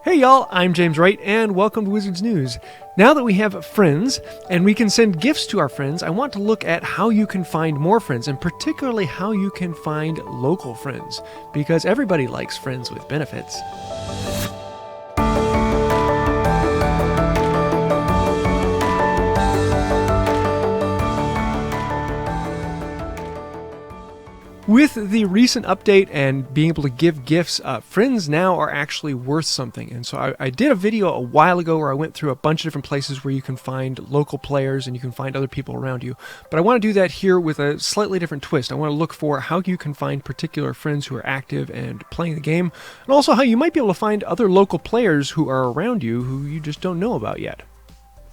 Hey y'all, I'm JamesWright and welcome to Wizards News. Now that we have friends and we can send gifts to our friends, I want to look at how you can find more friends and particularly how you can find local friends, because everybody likes friends with benefits. With the recent update and being able to give gifts, friends now are actually worth something. And so I did a video a while ago where I went through a bunch of different places where you can find local players and you can find other people around you. But I want to do that here with a slightly different twist. I want to look for how you can find particular friends who are active and playing the game, and also how you might be able to find other local players who are around you who you just don't know about yet.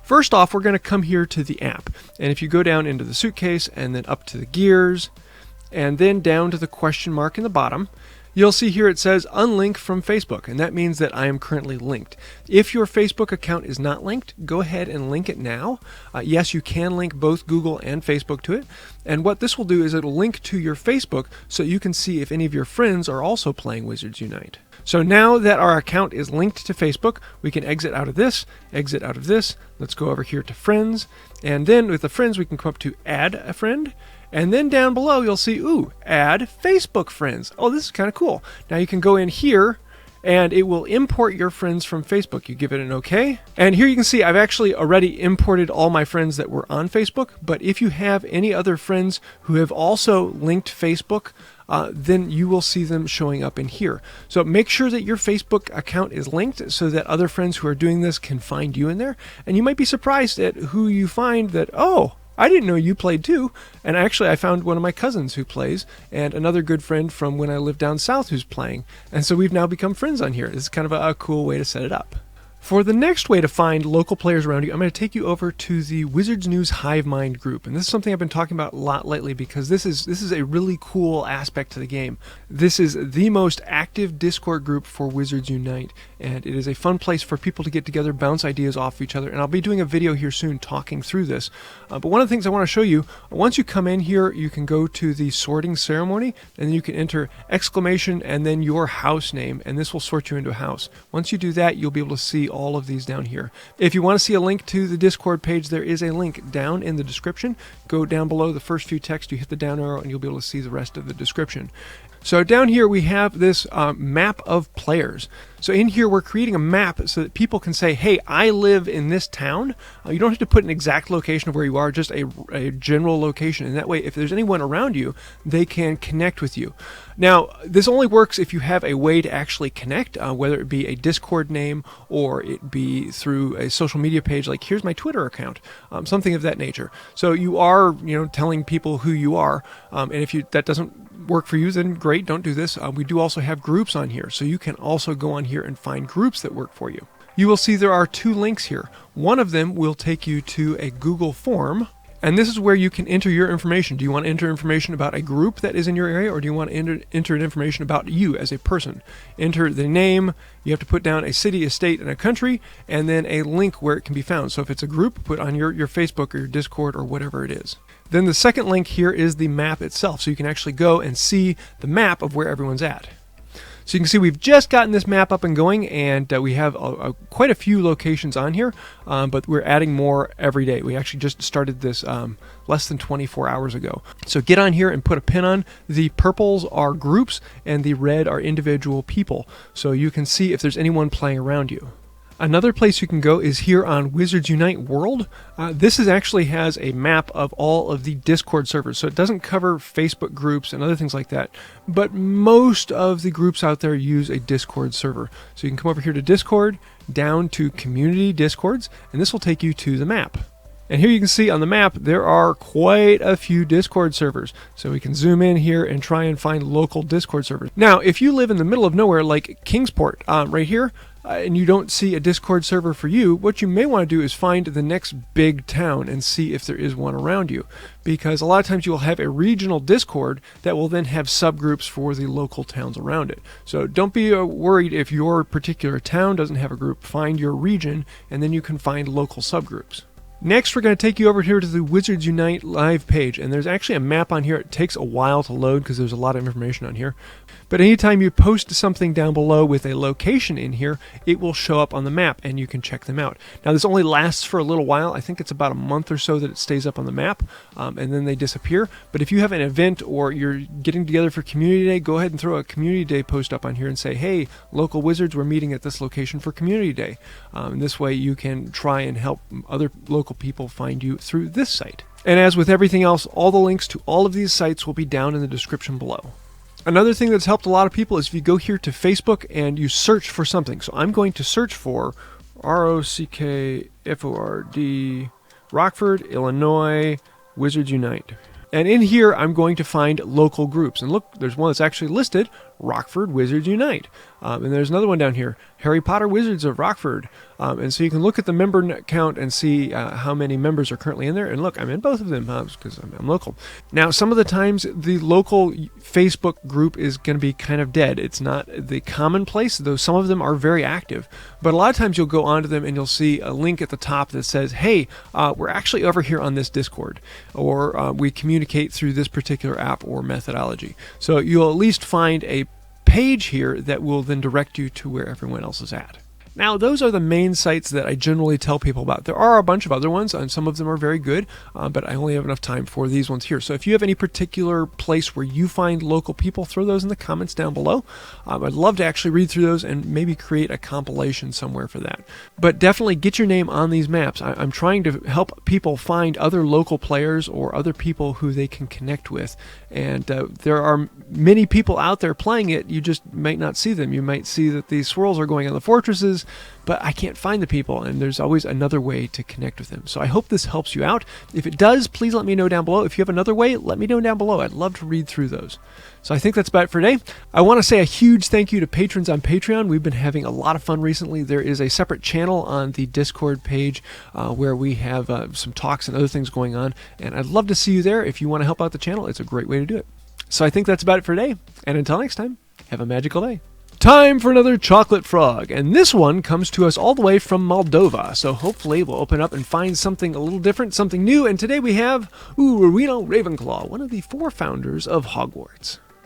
First off, we're going to come here to the app. And if you go down into the suitcase and then up to the gears, and then down to the question mark in the bottom, you'll see here it says unlink from Facebook, and that means that I am currently linked. If your Facebook account is not linked, go ahead and link it now. Yes, you can link both Google and Facebook to it, and what this will do is it'll link to your Facebook so you can see if any of your friends are also playing Wizards Unite. So now that our account is linked to Facebook, we can exit out of this. Let's go over here to friends, and then with the friends we can come up to add a friend. And then down below, you'll see, add Facebook friends. Oh, this is kind of cool. Now you can go in here, and it will import your friends from Facebook. You give it an OK. And here you can see I've actually already imported all my friends that were on Facebook. But if you have any other friends who have also linked Facebook, then you will see them showing up in here. So make sure that your Facebook account is linked so that other friends who are doing this can find you in there. And you might be surprised at who you find that, I didn't know you played too. And actually, I found one of my cousins who plays and another good friend from when I lived down south who's playing. And so we've now become friends on here. This is kind of a cool way to set it up. For the next way to find local players around you, I'm going to take you over to the Wizards News Hive Mind group. And this is something I've been talking about a lot lately because this is a really cool aspect to the game. This is the most active Discord group for Wizards Unite, and it is a fun place for people to get together, bounce ideas off of each other, and I'll be doing a video here soon talking through this. But one of the things I want to show you, once you come in here, you can go to the sorting ceremony, and then you can enter exclamation and then your house name, and this will sort you into a house. Once you do that, you'll be able to see all of these down here. If you want to see a link to the Discord page, there is a link down in the description. Go down below the first few texts, you hit the down arrow, and you'll be able to see the rest of the description. So down here we have this map of players. So in here we're creating a map so that people can say, hey, I live in this town. You don't have to put an exact location of where you are, just a general location. And that way, if there's anyone around you, they can connect with you. Now, this only works if you have a way to actually connect, whether it be a Discord name or it be through a social media page, like here's my Twitter account, something of that nature. So you are, telling people who you are. And if that doesn't work for you, then great, don't do this. We do also have groups on here, so you can also go on here and find groups that work for you. You will see there are two links here. One of them will take you to a Google form, and this is where you can enter your information. Do you want to enter information about a group that is in your area, or do you want to enter information about you as a person? Enter the name, you have to put down a city, a state, and a country, and then a link where it can be found. So if it's a group, put on your Facebook or your Discord or whatever it is. Then the second link here is the map itself, so you can actually go and see the map of where everyone's at. So you can see we've just gotten this map up and going, and we have quite a few locations on here, but we're adding more every day. We actually just started this less than 24 hours ago. So get on here and put a pin on. The purples are groups, and the red are individual people, so you can see if there's anyone playing around you. Another place you can go is here on Wizards Unite World. This actually has a map of all of the Discord servers, so it doesn't cover Facebook groups and other things like that, but most of the groups out there use a Discord server. So you can come over here to Discord, down to Community Discords, and this will take you to the map. And here you can see on the map there are quite a few Discord servers. So we can zoom in here and try and find local Discord servers. Now, if you live in the middle of nowhere like Kingsport right here, and you don't see a Discord server for you, what you may want to do is find the next big town and see if there is one around you. Because a lot of times you will have a regional Discord that will then have subgroups for the local towns around it. So don't be worried if your particular town doesn't have a group. Find your region, and then you can find local subgroups. Next, we're going to take you over here to the Wizards Unite live page, and there's actually a map on here. It takes a while to load because there's a lot of information on here. But anytime you post something down below with a location in here, it will show up on the map, and you can check them out. Now, this only lasts for a little while. I think it's about a month or so that it stays up on the map, and then they disappear. But if you have an event or you're getting together for Community Day, go ahead and throw a Community Day post up on here and say, hey, local Wizards, we're meeting at this location for Community Day. And this way you can try and help other local people find you through this site. And as with everything else, all the links to all of these sites will be down in the description below. Another thing that's helped a lot of people is if you go here to Facebook and you search for something. So I'm going to search for ROCKFORD, Rockford, Illinois, Wizards Unite. And in here, I'm going to find local groups. And look, there's one that's actually listed, Rockford Wizards Unite. And there's another one down here, Harry Potter Wizards of Rockford. And so you can look at the member count and see how many members are currently in there. And look, I'm in both of them because I'm local. Now, some of the times the local Facebook group is going to be kind of dead. It's not the commonplace, though some of them are very active. But a lot of times you'll go onto them and you'll see a link at the top that says, hey, we're actually over here on this Discord. Or we communicate through this particular app or methodology. So you'll at least find a page here that will then direct you to where everyone else is at. Now, those are the main sites that I generally tell people about. There are a bunch of other ones, and some of them are very good, but I only have enough time for these ones here. So if you have any particular place where you find local people, throw those in the comments down below. I'd love to actually read through those and maybe create a compilation somewhere for that. But definitely get your name on these maps. I'm trying to help people find other local players or other people who they can connect with. And there are many people out there playing it. You just might not see them. You might see that these swirls are going on the fortresses, but I can't find the people, and there's always another way to connect with them. So I hope this helps you out. If it does, please let me know down below. If you have another way, let me know down below. I'd love to read through those. So I think that's about it for today. I want to say a huge thank you to patrons on Patreon. We've been having a lot of fun recently. There is a separate channel on the Discord page where we have some talks and other things going on, and I'd love to see you there. If you want to help out the channel, it's a great way to do it. So I think that's about it for today, and until next time, have a magical day. Time for another chocolate frog, and this one comes to us all the way from Moldova, so hopefully we'll open up and find something a little different, something new, and today we have Rowena Ravenclaw, one of the 4 founders of Hogwarts.